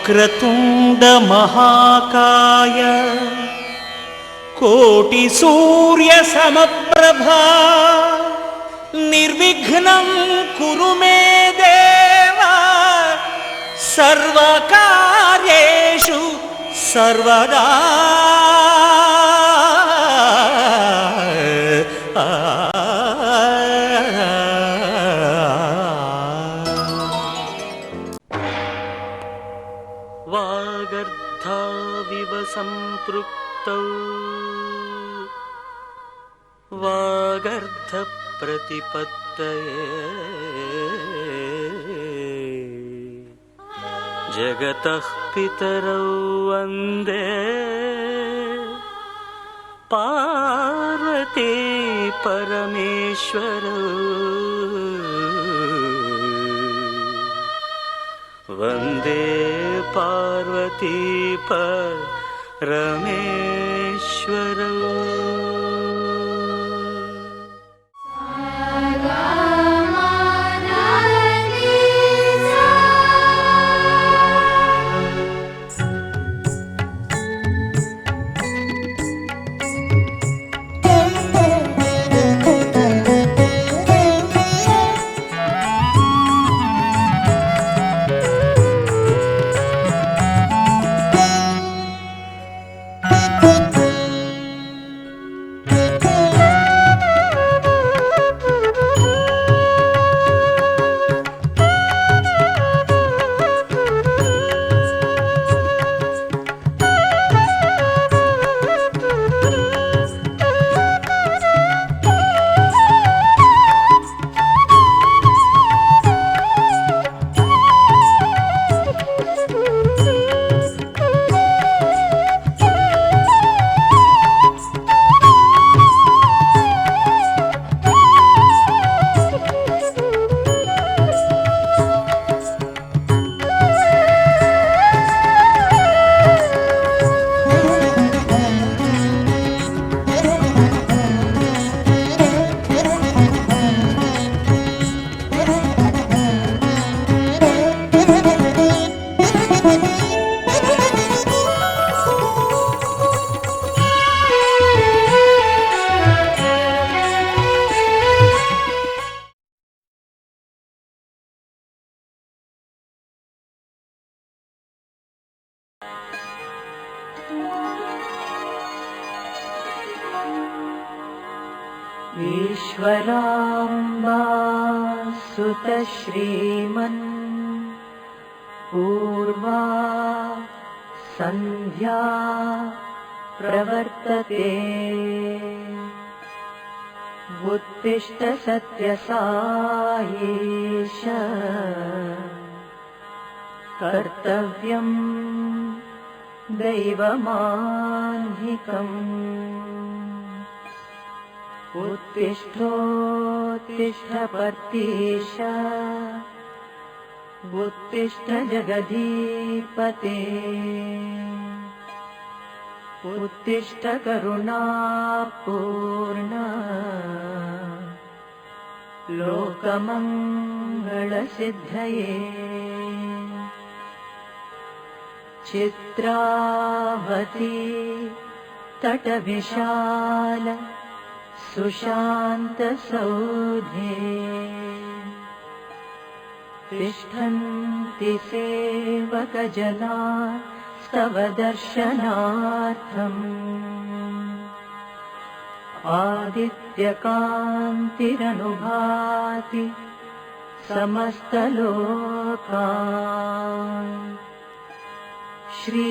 वक्रतुण्ड महाकाय कोटि सूर्य समप्रभा निर्विघ्नं कुरु मे देव सर्वकार्येषु सर्वदा। वागर्धाविव सम्पृक्तौ वागर्धप्रतिपत्तये जगतः पितरौ वन्दे पार्वती परमेश्वरौ। वन्दे पार्वती परमेश्वरौ। ईश्वराम्बा सुत श्रीमन् पूर्वा सन्ध्या प्रवर्तते उत्तिष्ठ सत्यसायीश कर्तव्यं दैवमान्धिकम्। उत्तिष्ठोत्तिष्ठ पर्तीश उत्तिष्ठ जगदीपते उत्तिष्ठ करुणापूर्ण लोकमङ्गलसिद्धये। चित्रावती तटविशाल सुशान्तसौधे तिष्ठन्ति सेवकजना स्तव दर्शनार्थम्। आदित्यकान्तिरनुभाति समस्तलोकान्। श्री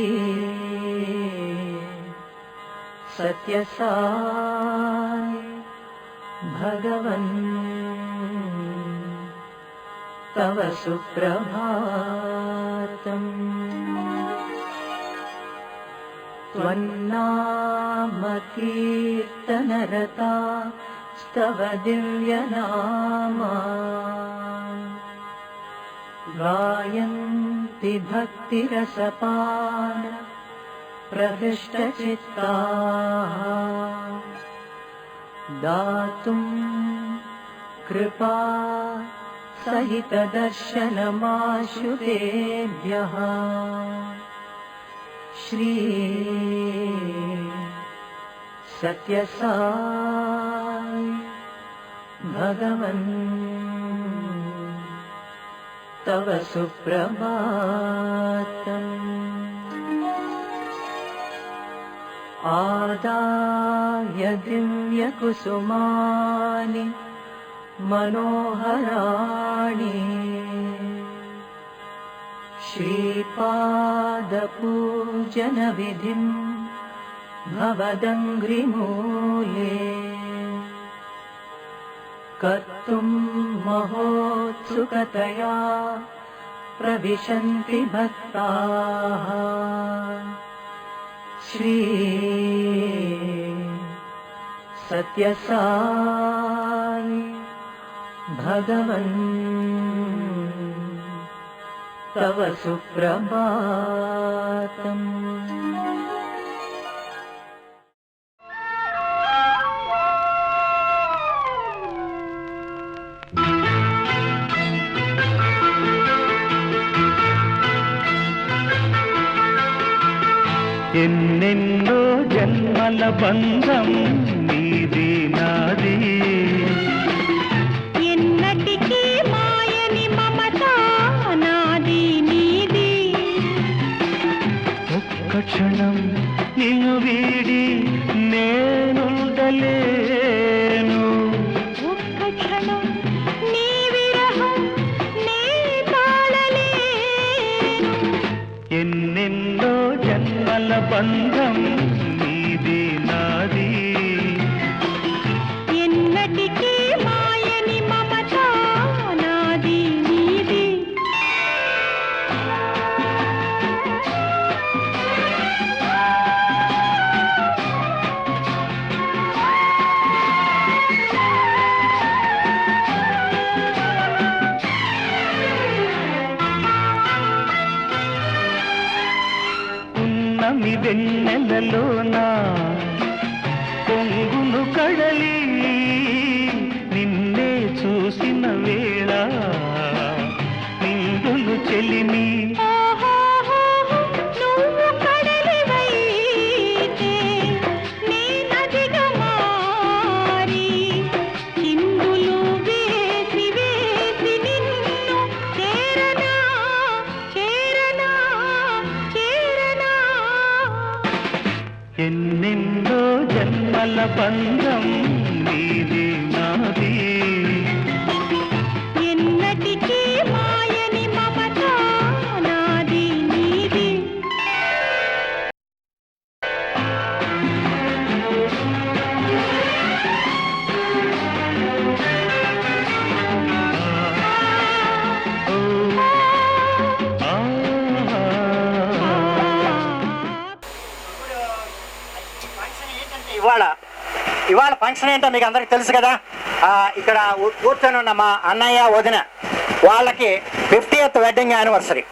सत्यसाई भगवन् तव सुप्रभातम्। त्वन्नामकीर्तनरता स्तव दिव्यनामा गायन्ति भक्तिरसपान प्रहृष्टचित्ताः। दातुं कृपा सहितदर्शनमाशुतेभ्यः श्री सत्यसाई भगवन् तव सुप्रभातम्। आदाय दिव्यकुसुमानि मनोहराणि श्रीपादपूजनविधिं भवदङ्घ्रिमूले कर्तुं महोत्सुकतया प्रविशन्ति भक्ताः। श्री सत्यसाई भगवन् तव सुप्रभातम्। ఎన్నెన్నో జన్మల బంధం నీది నాది, ఎన్నటికీ మాయని మమత నాది నీది. ఒక్క క్షణం నిన్ను వీడి నేనుండలేను, ఒక్క క్షణం నీ విరహం నే తాళలేను. ఎన్నెన్నో జన్మల బంధం నీది నాది, ఎన్నటికీ మాయని మమత నాది నీది. ఉన్నమి వెన్నెలలోన పొంగును కడలి నిన్నే చూసిన వేళ నిండును చెలిమి. ఓహోహోహో, నువ్వు కడలివైతే నే నదిగా మారి చిందులు వేసి వేసి నిన్ను చేరనా చేరనా చేరనా. ఎన్నెన్నో జన్మల బంధం నీది నాది, ఎన్నటికీ మాయని మమత నాది నీది. ఓ, ఆ, ఇవాళ ఫంక్షన్ ఏంటో మీకు అందరికి తెలుసు కదా. ఇక్కడ కూర్చొని ఉన్న మా అన్నయ్య వదిన వాళ్ళకి 50th wedding anniversary.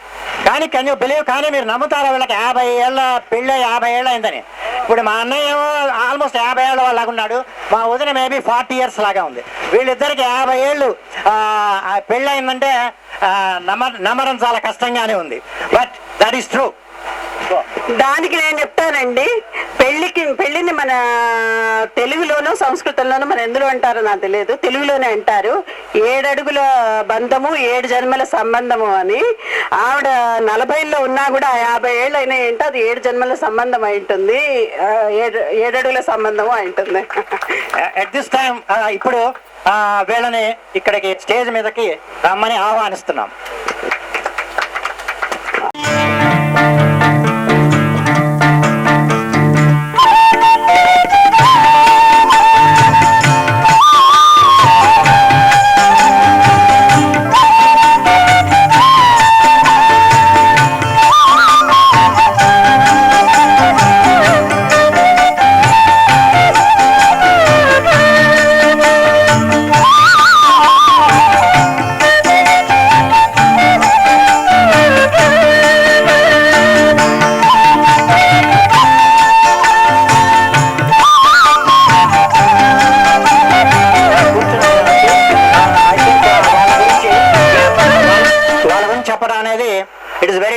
Can you believe, కానీ మీరు నమ్ముతారా వీళ్ళకి 50 ఏళ్ళ పెళ్ళి 50 ఏళ్ళు అయిందని. ఇప్పుడు మా అన్నయ్య ఆల్మోస్ట్ 50 ఏళ్ళ వాళ్ళ ఉన్నాడు, మా వదిన మేబీ 40 years లాగా ఉంది. వీళ్ళిద్దరికి 50 ఏళ్ళు పెళ్ళి అయిందంటే నమ్మడం చాలా కష్టంగానే ఉంది. But that is true. దానికి నేను చెప్తానండి, పెళ్లిని మన తెలుగులోనూ సంస్కృతంలోనూ మన ఎందులో అంటారో నాకు తెలియదు, తెలుగులోనే అంటారు 7 అడుగుల బంధము 7 జన్మల సంబంధము అని. ఆవిడ 40లో ఉన్నా కూడా 50 ఏళ్ళు అయినా ఏంటో అది 7 జన్మల సంబంధం అయి ఉంటుంది, 7 అడుగుల సంబంధము అయి ఉంటుంది. అట్ దిస్ టైం ఇప్పుడు వీళ్ళని ఇక్కడికి స్టేజ్ మీదకి రమ్మని ఆహ్వానిస్తున్నాం.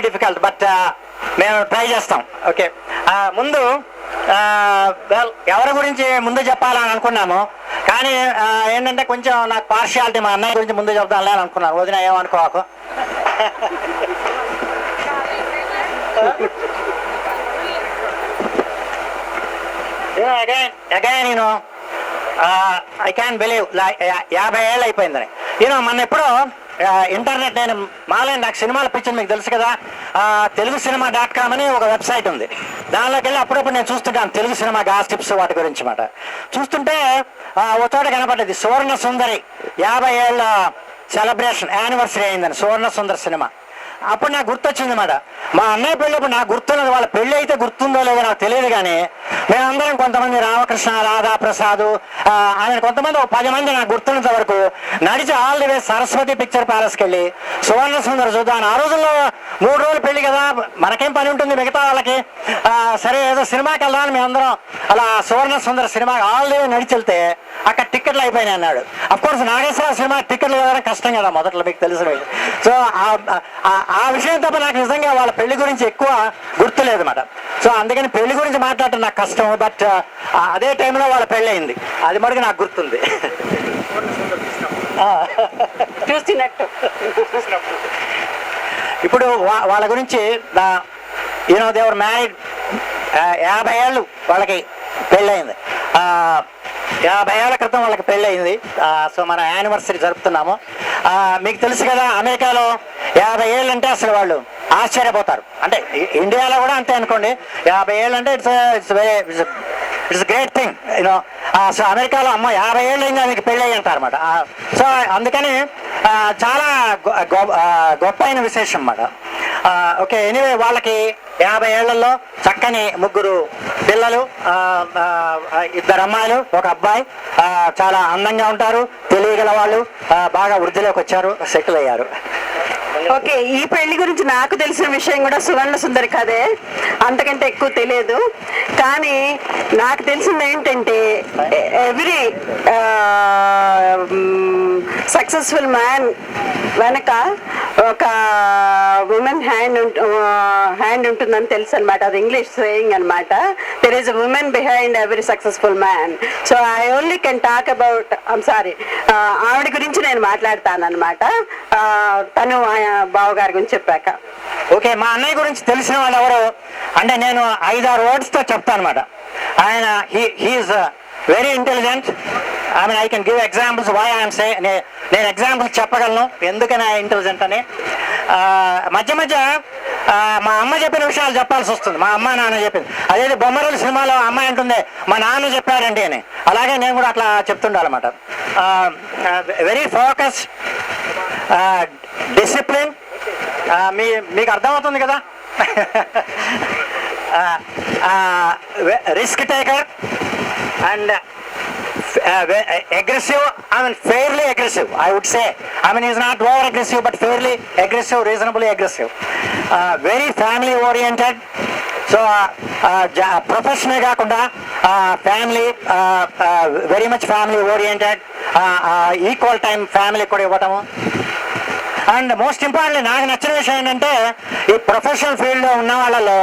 డిఫికల్ట్, బట్ మేము ట్రై చేస్తాం. ఓకే, ముందు ఎవరి గురించి ముందు చెప్పాలని అనుకున్నాము, కానీ ఏంటంటే కొంచెం నాకు పార్షియాలిటీ, మా అన్నయ్య గురించి ముందు చెప్తానులే అని అనుకున్నాను. వదిన ఏమనుకోకు. అగైన్ నేను ఐ క్యాన్ బిలీవ్ 50 ఏళ్ళు అయిపోయిందని. మొన్న ఎప్పుడో ఇంటర్నెట్, నేను మాలే నాకు సినిమాల పిక్చర్ మీకు తెలుసు కదా, తెలుగు సినిమా .com అని ఒక వెబ్సైట్ ఉంది. దానిలోకి వెళ్ళి అప్పుడప్పుడు నేను చూస్తుంటాను తెలుగు సినిమా గాసిప్స్ వాటి గురించి మాట. చూస్తుంటే ఒక చోట కనపడ్డది సువర్ణ సుందరి 50 ఏళ్ళ సెలబ్రేషన్ యానివర్సరీ అయిందని, సువర్ణ సుందరి సినిమా. అప్పుడు నాకు గుర్తొచ్చింది అన్నమాట. మా అన్నయ్య పెళ్ళప్పుడు నాకు గుర్తున్నది, వాళ్ళ పెళ్ళి అయితే గుర్తుందో లేదో నాకు తెలియదు, కానీ మేమందరం కొంతమంది రామకృష్ణ, రాధా ప్రసాద్, ఆయన కొంతమంది 10 మంది నాకు గుర్తున్నంత వరకు నడిచి all the way Saraswati picture ప్యాలెస్కి వెళ్ళి సువర్ణ సుందర చూద్దాం. ఆ రోజుల్లో 3 రోజులు పెళ్లి కదా, మనకేం పని ఉంటుంది మిగతా వాళ్ళకి, సరే ఏదో సినిమాకి వెళ్దామని మేమందరం అలా సువర్ణ సుందర సినిమా ఆల్ ది వే నడిచి వెళ్తే అక్కడ టికెట్లు అయిపోయినాయి అన్నాడు. అఫ్కోర్స్ నాగేశ్వర సినిమా టికెట్లు ఇవ్వడం కష్టం కదా మొదట్లో, మీకు తెలుసు. సో ఆ విషయం తప్ప నాకు నిజంగా వాళ్ళ పెళ్లి గురించి ఎక్కువ గుర్తులేదు అన్నమాట. సో అందుకని పెళ్లి గురించి మాట్లాడటం నాకు కష్టం, బట్ అదే టైంలో వాళ్ళ పెళ్ళి అయింది, అది మటుకు నాకు గుర్తుంది. చూసినట్టు. ఇప్పుడు వాళ్ళ గురించి దేవర్ మ్యారీడ్, 50 ఏళ్ళు వాళ్ళకి పెళ్ళయింది. 50 ఏళ్ల క్రితం వాళ్ళకి పెళ్ళి అయింది. సో మన యానివర్సరీ జరుపుతున్నాము. మీకు తెలుసు కదా, అమెరికాలో 50 ఏళ్ళు అంటే అసలు వాళ్ళు ఆశ్చర్యపోతారు. అంటే ఇండియాలో కూడా అంతే అనుకోండి, 50 ఏళ్ళు అంటే ఇట్స్ గ్రేట్ థింగ్. సో అమెరికాలో అమ్మ 50 ఏళ్ళు ఇంకా మీకు పెళ్ళి అయ్యి అంటారు అనమాట. సో అందుకని చాలా గొప్ప అయిన విశేషం అన్నమాట. ఓకే, ఎనీవే వాళ్ళకి 50 ఏళ్లలో చక్కని 3 పిల్లలు, 2 అమ్మాయిలు, 1 అబ్బాయి. చాలా అందంగా ఉంటారు, తెలియగల వాళ్ళు, బాగా వృద్ధిలోకి వచ్చారు, సెటిల్ అయ్యారు. ఓకే, ఈ పెళ్లి గురించి నాకు తెలిసిన విషయం కూడా సువర్ణ సుందరి కదే, అంతకంటే ఎక్కువ తెలియదు. కానీ నాకు తెలిసింది ఏంటంటే ఎవ్రీ సక్సెస్ఫుల్ మ్యాన్ వెనక ఒక ఉమెన్ హ్యాండ్ ఉంటుందని తెలుసు అనమాట. అది ఇంగ్లీష్ సేయింగ్ అనమాట. There is a women behind every successful man. So I only can talk about ఆవిడ గురించి నేను మాట్లాడతాను అనమాట, తను బావగారి గురించి చెప్పాక. ఓకే, మా అన్నయ్య గురించి తెలిసిన వాళ్ళు ఎవరు అంటే నేను 5-6 వర్డ్స్తో చెప్తాను అనమాట. ఆయన he is very intelligent. I can give examples why I'm say. నేను ఎగ్జాంపుల్స్ చెప్పగలను ఎందుకని ఇంటెలిజెంట్ అని. మధ్య మధ్య మా అమ్మ చెప్పిన విషయాలు చెప్పాల్సి వస్తుంది, మా అమ్మ నాన్న చెప్పింది. అదే బొమ్మరుల సినిమాలో అమ్మాయి అంటుంది మా నాన్న చెప్పారండి అని, అలాగే నేను కూడా అట్లా చెప్తుండాలన్నమాట. Very focus, discipline. మీకు అర్థమవుతుంది కదా. Risk taker and aggressive. Fairly aggressive, I would say. He's not over aggressive, but fairly aggressive, reasonably aggressive. Very family oriented. So professional కాకుండా family, very much family oriented. Equal time family కూడా ఇవ్వటము. And most importantly నాకు నచ్చిన విషయం ఏంటంటే ఈ professional ఫీల్డ్లో ఉన్న వాళ్ళలో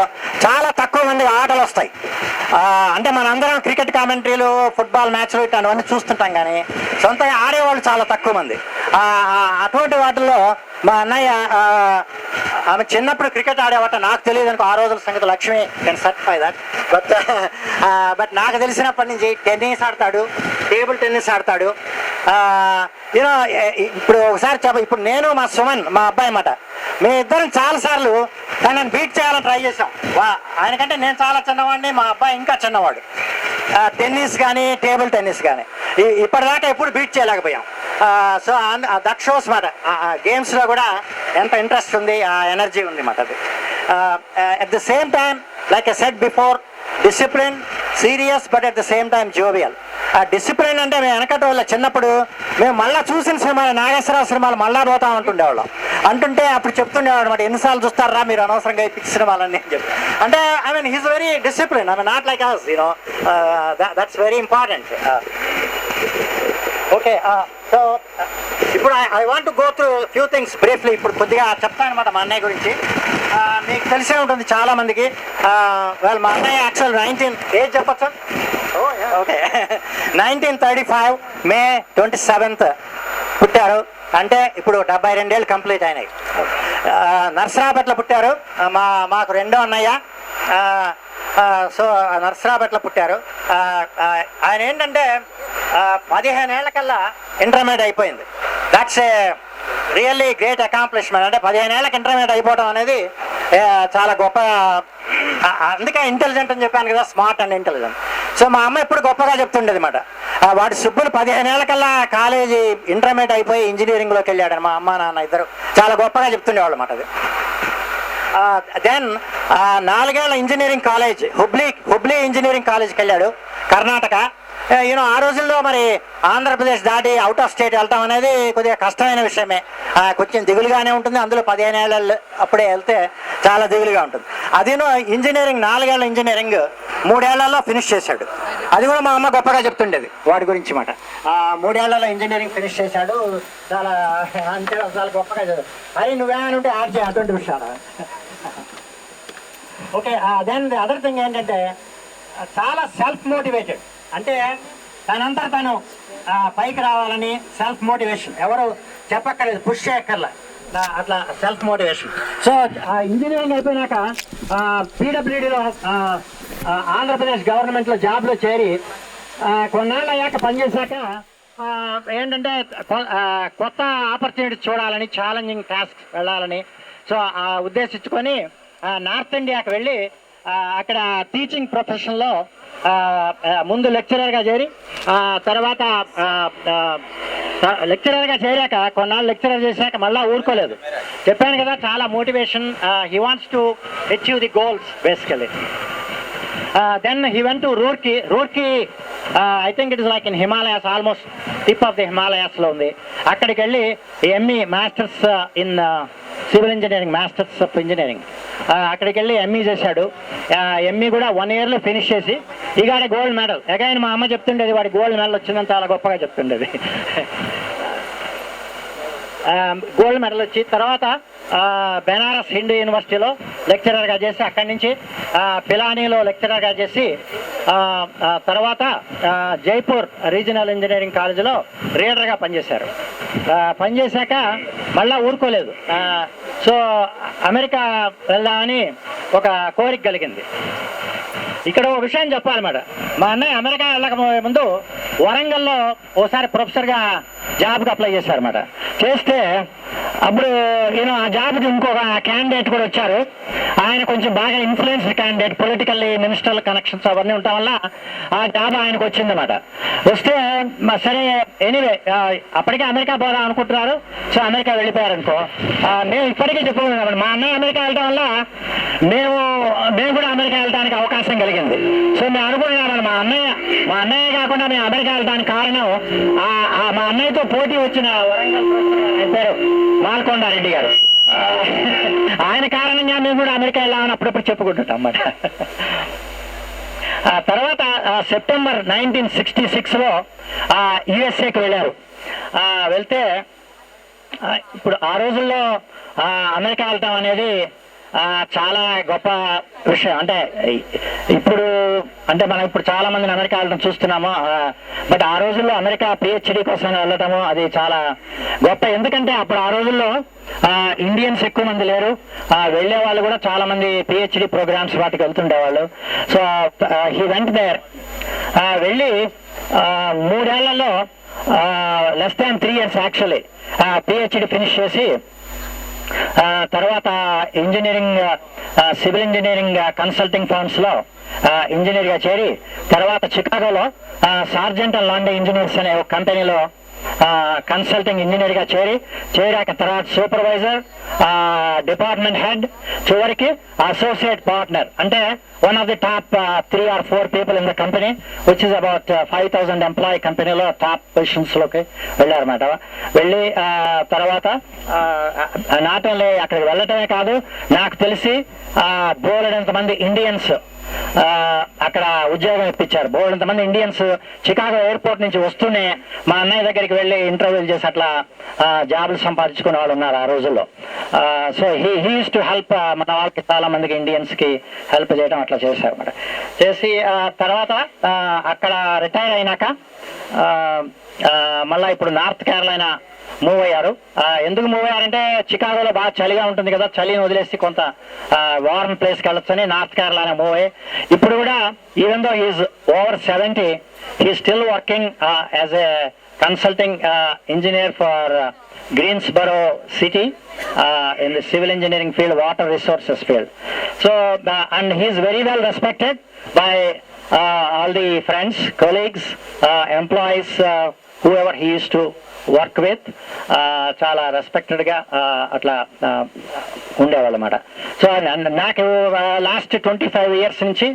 చాలా తక్కువ మంది ఆటలు వస్తాయి. అంటే మనందరం క్రికెట్ కామెంటరీలు, ఫుట్బాల్ మ్యాచ్లు ఇట్లాంటివన్నీ చూస్తుంటాం, కానీ సొంతంగా ఆడేవాళ్ళు చాలా తక్కువ మంది. అటువంటి వాటిల్లో మా అన్నయ్య ఆమె చిన్నప్పుడు క్రికెట్ ఆడేవాట నాకు తెలియదు అనుకో, ఆ రోజుల సంగతి. Lakshmi can certify that. But నాకు తెలిసినప్పటి నుంచి టెన్నిస్ ఆడతాడు, టేబుల్ టెన్నిస్ ఆడతాడు. ఇప్పుడు ఒకసారి ఇప్పుడు నేను మా సుమన్ మా అబ్బాయి అన్నమాట, మేము ఇద్దరం చాలాసార్లు నన్ను బీట్ చేయాలని ట్రై చేసాం. ఆయనకంటే నేను చాలా చిన్నవాడిని, మా అబ్బాయి ఇంకా చిన్నవాడు. టెన్నిస్ కానీ టేబుల్ టెన్నిస్ కానీ ఇప్పటిదాకా ఎప్పుడు బీట్ చేయలేకపోయాం. సో దట్ షోస్ మాట గేమ్స్లో కూడా ఎంత ఇంట్రెస్ట్ ఉంది, ఆ ఎనర్జీ ఉంది మాట. అది at the same time like I said before, discipline, serious, but at the same time jovial. ఆ డిసిప్లిన్ అంటే మేము వెనకటి వాళ్ళ చిన్నప్పుడు మేము మళ్ళీ చూసిన సినిమాలు, నాగేశ్వరరావు సినిమాలు మళ్ళా పోతా ఉంటుండేవాళ్ళం. అంటుంటే అప్పుడు చెప్తుండేవాడు అనమాట, ఎన్నిసార్లు చూస్తారా మీరు అనవసరంగా ఈ పిచ్చి సినిమాలని అని చెప్పి. అంటే he's very discipline. Not like us, that's very important. Okay, so ఇప్పుడు I want to go through few things briefly. ఇప్పుడు కొద్దిగా చెప్తాను అనమాట మా అన్నయ్య గురించి. మీకు తెలిసే ఉంటుంది చాలా మందికి. వాళ్ళు మా అన్నయ్య యాక్చువల్ 19 ఏజ్ చెప్పచ్చు, ఓకే 1935 May 27th పుట్టారు. అంటే ఇప్పుడు 72 ఏళ్ళు కంప్లీట్ అయినాయి. నర్సరాపేటలో పుట్టారు. మాకు రెండో అన్నయ్య. సో నర్సరాపేటలో పుట్టారు. ఆయన ఏంటంటే 15 ఏళ్ల కల్లా ఇంటర్మీడియట్ అయిపోయింది. That's a really great accomplishment. అంటే 15 ఏళ్ళకి ఇంటర్మీడియట్ అయిపోవడం అనేది చాలా గొప్ప. అందుకే ఇంటెలిజెంట్ అని చెప్పాను కదా, స్మార్ట్ అండ్ ఇంటెలిజెంట్. సో మా అమ్మ ఎప్పుడు గొప్పగా చెప్తుండేది అనమాట. వాడి సుబ్బులు 15 ఏళ్ళకల్లా కాలేజీ ఇంటర్మీడియట్ అయిపోయి ఇంజనీరింగ్లోకి వెళ్ళాడని మా అమ్మ నాన్న ఇద్దరు చాలా గొప్పగా చెప్తుండేవాళ్ళు అన్నమాట. అది దెన్ 4 ఏళ్ల ఇంజనీరింగ్ కాలేజ్ హుబ్లీ ఇంజనీరింగ్ కాలేజ్కి వెళ్ళాడు, కర్ణాటక. యూనో ఆ రోజుల్లో మరి ఆంధ్రప్రదేశ్ దాటి అవుట్ ఆఫ్ స్టేట్ వెళ్తాం అనేది కొద్దిగా కష్టమైన విషయమే. కొంచెం దిగులుగానే ఉంటుంది. అందులో 15 ఏళ్ళు అప్పుడే వెళ్తే చాలా దిగులుగా ఉంటుంది. అదేనో ఇంజనీరింగ్ 4 ఏళ్ల ఇంజనీరింగ్ 3 ఏళ్లలో ఫినిష్ చేశాడు. అది కూడా మా అమ్మ గొప్పగా చెప్తుండేది వాడి గురించి మాట. 3 ఏళ్లలో ఇంజనీరింగ్ ఫినిష్ చేశాడు. చాలా అంటే చాలా గొప్పగా చదువు. అది నువ్వేమైనా ఉంటే యాడ్ చేయ అటువంటి విషయాలు. Okay, then the other thing ఏంటంటే చాలా సెల్ఫ్ మోటివేటెడ్. అంటే తనంతా తను పైకి రావాలని సెల్ఫ్ మోటివేషన్. ఎవరు చెప్పక్కర్లేదు, పుష్ చేయక్కర్లే, అట్లా సెల్ఫ్ మోటివేషన్. సో ఇంజనీరింగ్ అయిపోయినాక పీడబ్ల్యూడీలో ఆంధ్రప్రదేశ్ గవర్నమెంట్లో జాబ్లో చేరి కొన్నాళ్ళు అయ్యాక పనిచేశాక ఏంటంటే కొత్త ఆపర్చునిటీస్ చూడాలని, ఛాలెంజింగ్ టాస్క్ వెళ్ళాలని సో ఉద్దేశించుకొని నార్త్ ఇండియాకి వెళ్ళి అక్కడ టీచింగ్ ప్రొఫెషన్లో ముందు లెక్చరర్గా చేరి తర్వాత లెక్చరర్గా చేరాక కొన్నాళ్ళు లెక్చరర్ చేశాక మళ్ళీ ఊరుకోలేదు. చెప్పాను కదా చాలా motivation. He wants to achieve the goals basically. Then he went to Roorkee. I think it is like in Himalayas, almost tip of the హిమాలయాస్లో ఉంది. అక్కడికి వెళ్ళి ME masters in civil engineering, masters of engineering. అక్కడికి వెళ్ళి ME చేశాడు. ME కూడా 1 yearలో finish చేసి ఇగాడే gold medal. Again మా అమ్మ చెప్తుండేది వాడి గోల్డ్ మెడల్ వచ్చిందని చాలా గొప్పగా చెప్తుండేది. గోల్డ్ మెడల్ వచ్చి తర్వాత బెనారస్ హిందూ యూనివర్సిటీలో లెక్చరర్గా చేసి అక్కడి నుంచి పిలానీలో లెక్చరర్గా చేసి తర్వాత జైపూర్ రీజనల్ ఇంజనీరింగ్ కాలేజీలో రీడర్గా పనిచేశారు. పనిచేశాక మళ్ళా ఊరుకోలేదు. సో అమెరికా వెళ్దామని ఒక కోరిక కలిగింది. ఇక్కడ ఒక విషయం చెప్పాలన్నమాట. మా అన్నయ్య అమెరికా వెళ్ళక ముందు వరంగల్లో ఓసారి ప్రొఫెసర్గా జాబ్కి అప్లై చేశారన్నమాట. చేస్తే అప్పుడు నేను ఆ జాబ్కి ఇంకొక క్యాండిడేట్ కూడా వచ్చారు. ఆయన కొంచెం బాగా ఇన్ఫ్లుయెన్స్డ్ క్యాండిడేట్, పొలిటికల్లీ మినిస్టర్ల కనెక్షన్స్ అవన్నీ ఉండటం వల్ల ఆ జాబ్ ఆయనకు వచ్చిందన్నమాట. వస్తే సరే ఎనీవే అప్పటికే అమెరికా పోదాం అనుకుంటున్నారు. సో అమెరికా వెళ్ళిపోయారనుకో. మేము ఇప్పటికీ చెప్పుకున్నాం మా అన్నయ్య అమెరికా వెళ్ళడం వల్ల మేము కూడా అమెరికా వెళ్ళడానికి అవకాశం కలిగింది. సో మేము అనుకున్నామని మా అన్నయ్య కాకుండా మేము అమెరికా వెళ్ళడానికి కారణం మా అన్నయ్యతో పోటీ వచ్చిన వరంగల్ పేరు మాల్కొండారెడ్డి గారు. ఆయన కారణంగా మేము కూడా అమెరికా వెళ్ళామని అప్పుడప్పుడు చెప్పుకుంటుంటాం అన్నమాట. తర్వాత సెప్టెంబర్ 1966లో యుఎస్ఏకి వెళ్ళారు. వెళ్తే ఇప్పుడు ఆ రోజుల్లో అమెరికా వెళ్తాం అనేది చాలా గొప్ప విషయం. అంటే ఇప్పుడు మనం ఇప్పుడు చాలా మందిని అమెరికా వెళ్ళడం చూస్తున్నాము. బట్ ఆ రోజుల్లో అమెరికా పిహెచ్డి కోసం వెళ్ళటము అది చాలా గొప్ప. ఎందుకంటే అప్పుడు ఆ రోజుల్లో ఇండియన్స్ ఎక్కువ మంది లేరు. వెళ్ళే వాళ్ళు కూడా చాలా మంది పిహెచ్డి ప్రోగ్రామ్స్ వాటికి వెళ్తుండేవాళ్ళు. So he went there. వెళ్ళి 3 ఏళ్లలో less than 3 years actually PhD finish చేసి తర్వాత engineering civil engineering consulting firms లో ఇంజనీర్ గా చేరి తర్వాత చికాగోలో సార్జెంట్ అండ్ లాండే ఇంజనీర్స్ అనే ఒక కంపెనీలో కన్సల్టింగ్ ఇంజనీర్ గా చేరాక తర్వాత సూపర్వైజర్, డిపార్ట్మెంట్ హెడ్, చివరికి అసోసియేట్ పార్ట్నర్. అంటే one of the top 3 or 4 people in the company, which is about 5,000 employee కంపెనీలో టాప్ పొజిషన్స్ లోకి వెళ్ళారన్నమాట. వెళ్ళి తర్వాత నాట్ ఓన్లీ అక్కడికి వెళ్ళటమే కాదు, నాకు తెలిసి బోలెడంత మంది ఇండియన్స్ అక్కడ ఉద్యోగం ఇప్పించారు. బోల్డంత మంది ఇండియన్స్ చికాగో ఎయిర్పోర్ట్ నుంచి వస్తూనే మా అన్నయ్య దగ్గరికి వెళ్ళి ఇంటర్వ్యూలు చేసి అట్లా జాబులు సంపాదించుకునే వాళ్ళు ఉన్నారు ఆ రోజుల్లో. సో హీస్ టు హెల్ప్ మన వాళ్ళకి చాలా మందికి ఇండియన్స్కి హెల్ప్ చేయడం అట్లా చేశారు అన్నమాట. చేసి తర్వాత అక్కడ రిటైర్ అయినాక మళ్ళీ ఇప్పుడు నార్త్ కేరళైనా మూవ్ అయ్యారు. ఎందుకు మూవ్ అయ్యారంటే చికాగోలో బాగా చలిగా ఉంటుంది కదా, చలిని వదిలేసి కొంత వార్మ్ ప్లేస్కి వెళ్ళొచ్చని నార్త్ కేరళ మూవ్ అయ్యి ఇప్పుడు కూడా even though he's over 70 he still working as a consulting engineer for Greensboro city in the civil engineering field, water resources field. So and he is very well respected by all the friends, colleagues, employees, whoever he used to work with. చాలా రెస్పెక్టెడ్గా అట్లా ఉండేవాళ్ళు అన్నమాట. So నాకు last 25 years నుంచి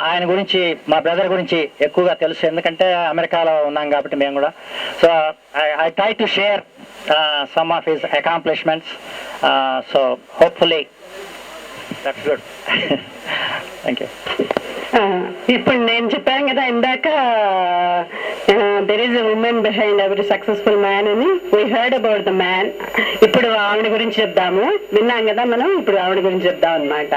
ఆయన గురించి, మా brother గురించి ఎక్కువగా తెలుసు, ఎందుకంటే అమెరికాలో ఉన్నాం కాబట్టి మేము కూడా. So I try to share some of his accomplishments. So hopefully that's good. Thank you. ఇప్పుడు నేను చెప్పాను కదా ఇందాక, there is a woman behind every successful man అని. We heard about the man. ఇప్పుడు ఆవిడ గురించి చెప్దాము. విన్నాం కదా మనం, ఇప్పుడు ఆవిడ గురించి చెప్దాం అనమాట.